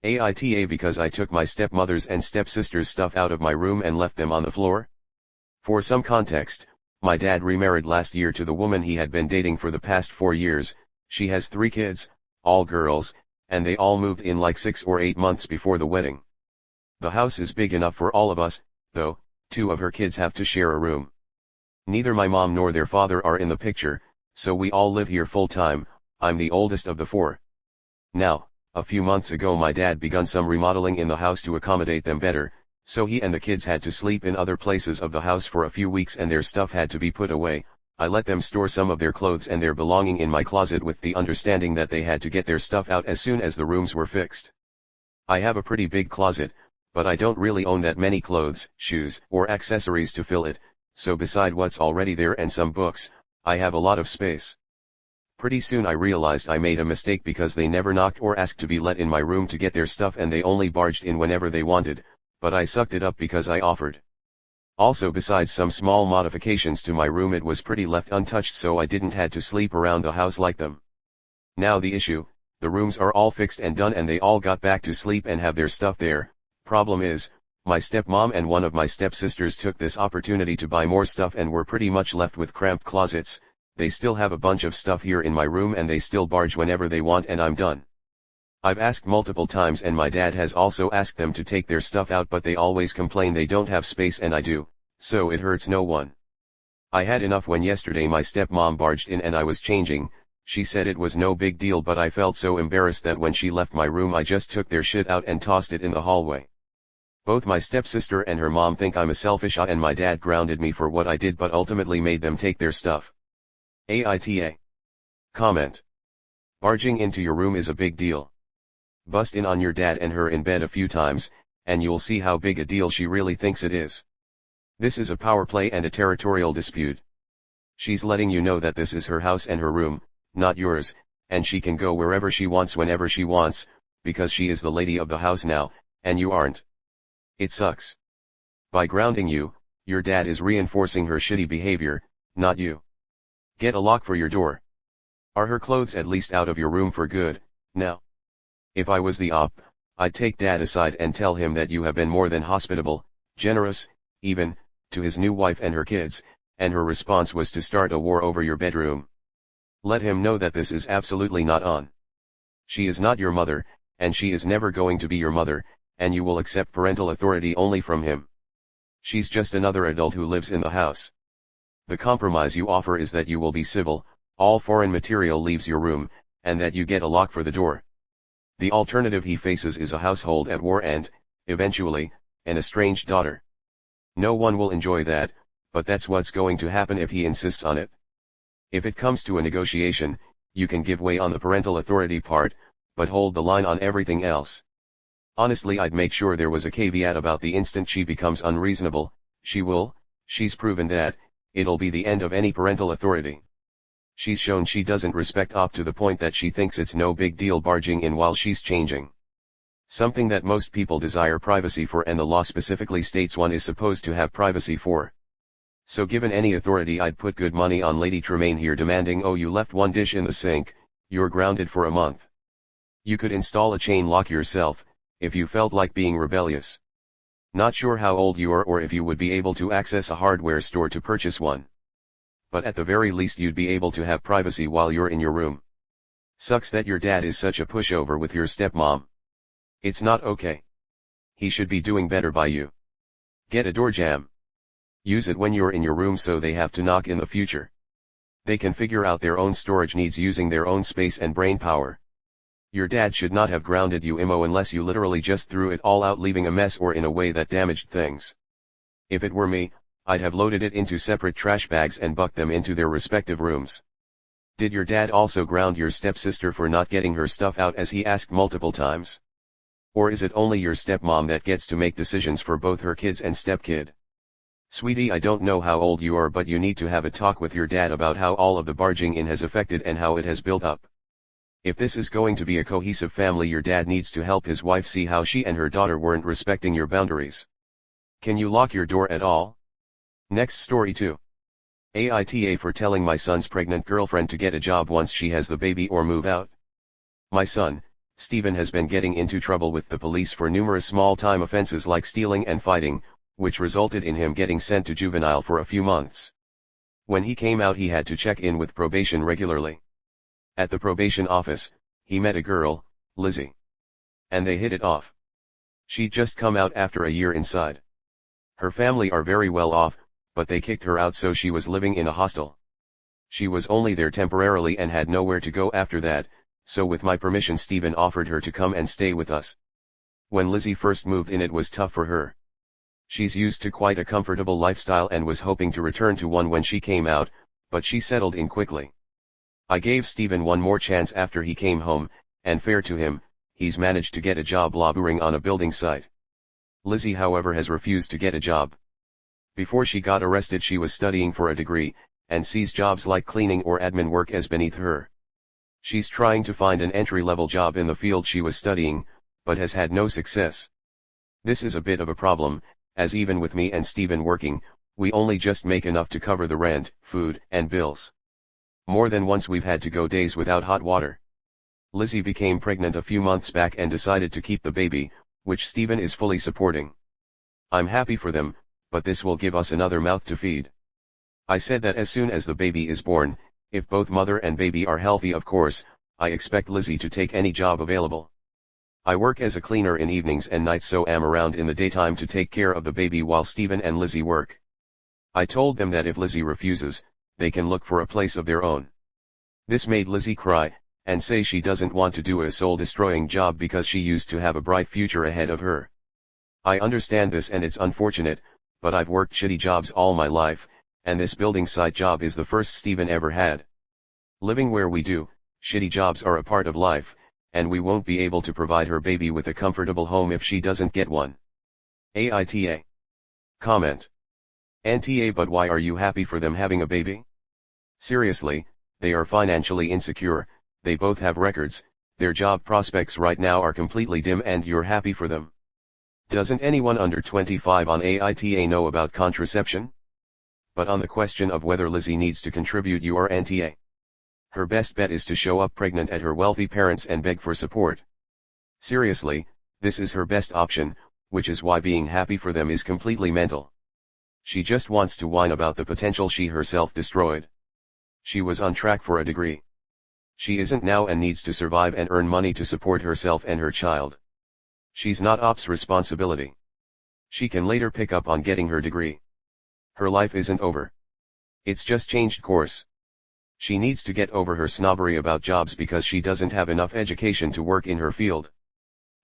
AITA because I took my stepmother's and stepsister's stuff out of my room and left them on the floor? For some context, my dad remarried last year to the woman he had been dating for the past 4 years. She has 3 kids, all girls, and they all moved in like 6 or 8 months before the wedding. The house is big enough for all of us, though. 2 of her kids have to share a room. Neither my mom nor their father are in the picture, so we all live here full time. I'm the oldest of the 4. Now, a few months ago my dad begun some remodeling in the house to accommodate them better, so he and the kids had to sleep in other places of the house for a few weeks and their stuff had to be put away. I let them store some of their clothes and their belonging in my closet with the understanding that they had to get their stuff out as soon as the rooms were fixed. I have a pretty big closet, but I don't really own that many clothes, shoes, or accessories to fill it, so beside what's already there and some books, I have a lot of space. Pretty soon I realized I made a mistake because they never knocked or asked to be let in my room to get their stuff and they only barged in whenever they wanted, but I sucked it up because I offered. Also, besides some small modifications to my room, it was pretty left untouched, so I didn't had to sleep around the house like them. Now the issue, the rooms are all fixed and done and they all got back to sleep and have their stuff there. Problem is, my stepmom and one of my stepsisters took this opportunity to buy more stuff and were pretty much left with cramped closets. They still have a bunch of stuff here in my room and they still barge whenever they want and I'm done. I've asked multiple times and my dad has also asked them to take their stuff out, but they always complain they don't have space and I do, so it hurts no one. I had enough when yesterday my stepmom barged in and I was changing. She said it was no big deal, but I felt so embarrassed that when she left my room I just took their shit out and tossed it in the hallway. Both my stepsister and her mom think I'm a selfish and my dad grounded me for what I did but ultimately made them take their stuff. AITA. Comment. Barging into your room is a big deal. Bust in on your dad and her in bed a few times, and you'll see how big a deal she really thinks it is. This is a power play and a territorial dispute. She's letting you know that this is her house and her room, not yours, and she can go wherever she wants whenever she wants, because she is the lady of the house now, and you aren't. It sucks. By grounding you, your dad is reinforcing her shitty behavior, not you. Get a lock for your door. Are her clothes at least out of your room for good, now? If I was the op, I'd take dad aside and tell him that you have been more than hospitable, generous, even, to his new wife and her kids, and her response was to start a war over your bedroom. Let him know that this is absolutely not on. She is not your mother, and she is never going to be your mother, and you will accept parental authority only from him. She's just another adult who lives in the house. The compromise you offer is that you will be civil, all foreign material leaves your room, and that you get a lock for the door. The alternative he faces is a household at war and, eventually, an estranged daughter. No one will enjoy that, but that's what's going to happen if he insists on it. If it comes to a negotiation, you can give way on the parental authority part, but hold the line on everything else. Honestly, I'd make sure there was a caveat about the instant she becomes unreasonable, she's proven that, it'll be the end of any parental authority. She's shown she doesn't respect op to the point that she thinks it's no big deal barging in while she's changing. Something that most people desire privacy for, and the law specifically states one is supposed to have privacy for. So given any authority, I'd put good money on Lady Tremaine here demanding, oh, you left one dish in the sink, you're grounded for a month. You could install a chain lock yourself, if you felt like being rebellious. Not sure how old you are or if you would be able to access a hardware store to purchase one. But at the very least you'd be able to have privacy while you're in your room. Sucks that your dad is such a pushover with your stepmom. It's not okay. He should be doing better by you. Get a door jamb. Use it when you're in your room so they have to knock in the future. They can figure out their own storage needs using their own space and brain power. Your dad should not have grounded you unless you literally just threw it all out, leaving a mess or in a way that damaged things. If it were me, I'd have loaded it into separate trash bags and bucked them into their respective rooms. Did your dad also ground your stepsister for not getting her stuff out as he asked multiple times? Or is it only your stepmom that gets to make decisions for both her kids and stepkid? Sweetie, I don't know how old you are, but you need to have a talk with your dad about how all of the barging in has affected and how it has built up. If this is going to be a cohesive family, your dad needs to help his wife see how she and her daughter weren't respecting your boundaries. Can you lock your door at all? Next story 2. AITA for telling my son's pregnant girlfriend to get a job once she has the baby or move out. My son, Stephen has been getting into trouble with the police for numerous small-time offenses like stealing and fighting, which resulted in him getting sent to juvenile for a few months. When he came out he had to check in with probation regularly. At the probation office, he met a girl, Lizzie. And they hit it off. She'd just come out after a year inside. Her family are very well off, but they kicked her out so she was living in a hostel. She was only there temporarily and had nowhere to go after that, so with my permission Stephen offered her to come and stay with us. When Lizzie first moved in it was tough for her. She's used to quite a comfortable lifestyle and was hoping to return to one when she came out, but she settled in quickly. I gave Stephen one more chance after he came home, and fair to him, he's managed to get a job laboring on a building site. Lizzie however has refused to get a job. Before she got arrested she was studying for a degree, and sees jobs like cleaning or admin work as beneath her. She's trying to find an entry-level job in the field she was studying, but has had no success. This is a bit of a problem, as even with me and Stephen working, we only just make enough to cover the rent, food, and bills. More than once we've had to go days without hot water. Lizzie became pregnant a few months back and decided to keep the baby, which Stephen is fully supporting. I'm happy for them, but this will give us another mouth to feed. I said that as soon as the baby is born, if both mother and baby are healthy of course, I expect Lizzie to take any job available. I work as a cleaner in evenings and nights so am around in the daytime to take care of the baby while Stephen and Lizzie work. I told them that if Lizzie refuses, they can look for a place of their own. This made Lizzie cry, and say she doesn't want to do a soul-destroying job because she used to have a bright future ahead of her. I understand this and it's unfortunate, but I've worked shitty jobs all my life, and this building site job is the first Stephen ever had. Living where we do, shitty jobs are a part of life, and we won't be able to provide her baby with a comfortable home if she doesn't get one. AITA. Comment. NTA But why are you happy for them having a baby? Seriously, they are financially insecure, they both have records, their job prospects right now are completely dim and you're happy for them. Doesn't anyone under 25 on AITA know about contraception? But on the question of whether Lizzie needs to contribute you are NTA. Her best bet is to show up pregnant at her wealthy parents and beg for support. Seriously, this is her best option, which is why being happy for them is completely mental. She just wants to whine about the potential she herself destroyed. She was on track for a degree. She isn't now and needs to survive and earn money to support herself and her child. She's not OP's responsibility. She can later pick up on getting her degree. Her life isn't over. It's just changed course. She needs to get over her snobbery about jobs because she doesn't have enough education to work in her field.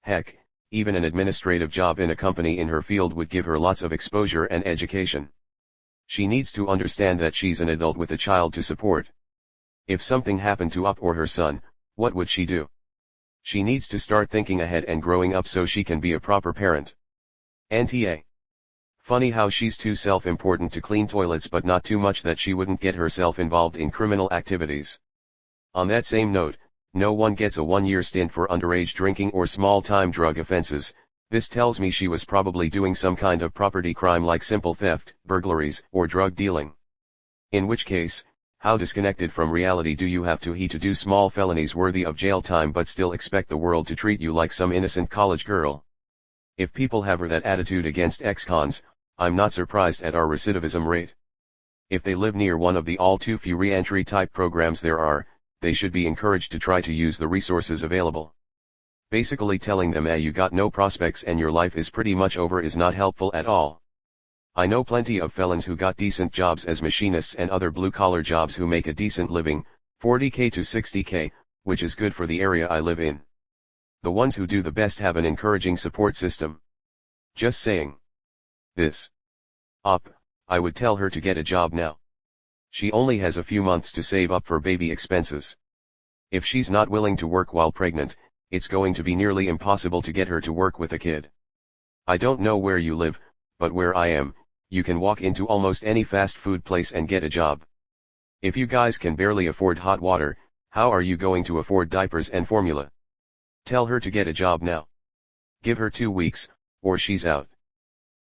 Heck, even an administrative job in a company in her field would give her lots of exposure and education. She needs to understand that she's an adult with a child to support. If something happened to UP or her son, what would she do? She needs to start thinking ahead and growing up so she can be a proper parent. NTA. Funny how she's too self-important to clean toilets but not too much that she wouldn't get herself involved in criminal activities. On that same note, no one gets a 1-year stint for underage drinking or small-time drug offenses. This tells me she was probably doing some kind of property crime like simple theft, burglaries, or drug dealing. In which case, how disconnected from reality do you have to be to do small felonies worthy of jail time but still expect the world to treat you like some innocent college girl? If people have that attitude against ex-cons, I'm not surprised at our recidivism rate. If they live near one of the all too few re-entry type programs there are, they should be encouraged to try to use the resources available. Basically telling them you got no prospects and your life is pretty much over is not helpful at all. I know plenty of felons who got decent jobs as machinists and other blue-collar jobs who make a decent living, $40K to $60K, which is good for the area I live in. The ones who do the best have an encouraging support system. Just saying. This. I would tell her to get a job now. She only has a few months to save up for baby expenses. If she's not willing to work while pregnant, it's going to be nearly impossible to get her to work with a kid. I don't know where you live, but where I am, you can walk into almost any fast food place and get a job. If you guys can barely afford hot water, how are you going to afford diapers and formula? Tell her to get a job now. Give her 2 weeks, or she's out.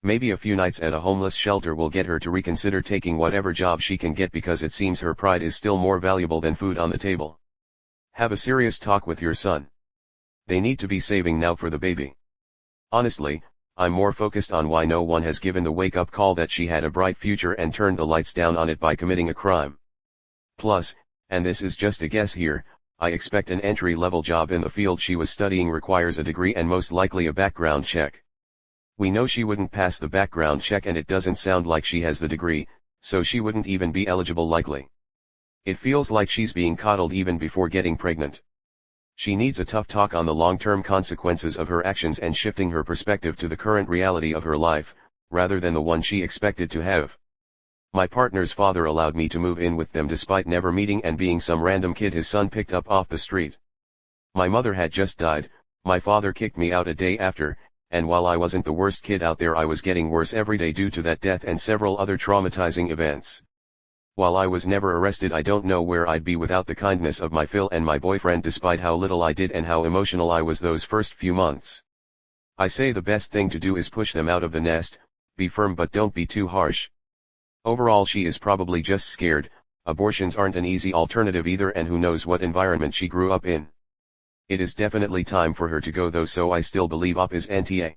Maybe a few nights at a homeless shelter will get her to reconsider taking whatever job she can get because it seems her pride is still more valuable than food on the table. Have a serious talk with your son. They need to be saving now for the baby. Honestly, I'm more focused on why no one has given the wake-up call that she had a bright future and turned the lights down on it by committing a crime. Plus, and this is just a guess here, I expect an entry-level job in the field she was studying requires a degree and most likely a background check. We know she wouldn't pass the background check and it doesn't sound like she has the degree, so she wouldn't even be eligible likely. It feels like she's being coddled even before getting pregnant. She needs a tough talk on the long-term consequences of her actions and shifting her perspective to the current reality of her life, rather than the one she expected to have. My partner's father allowed me to move in with them despite never meeting and being some random kid his son picked up off the street. My mother had just died, my father kicked me out a day after, and while I wasn't the worst kid out there I was getting worse every day due to that death and several other traumatizing events. While I was never arrested, I don't know where I'd be without the kindness of my Phil and my boyfriend despite how little I did and how emotional I was those first few months. I say the best thing to do is push them out of the nest, be firm but don't be too harsh. Overall she is probably just scared, abortions aren't an easy alternative either and who knows what environment she grew up in. It is definitely time for her to go though, so I still believe op is NTA.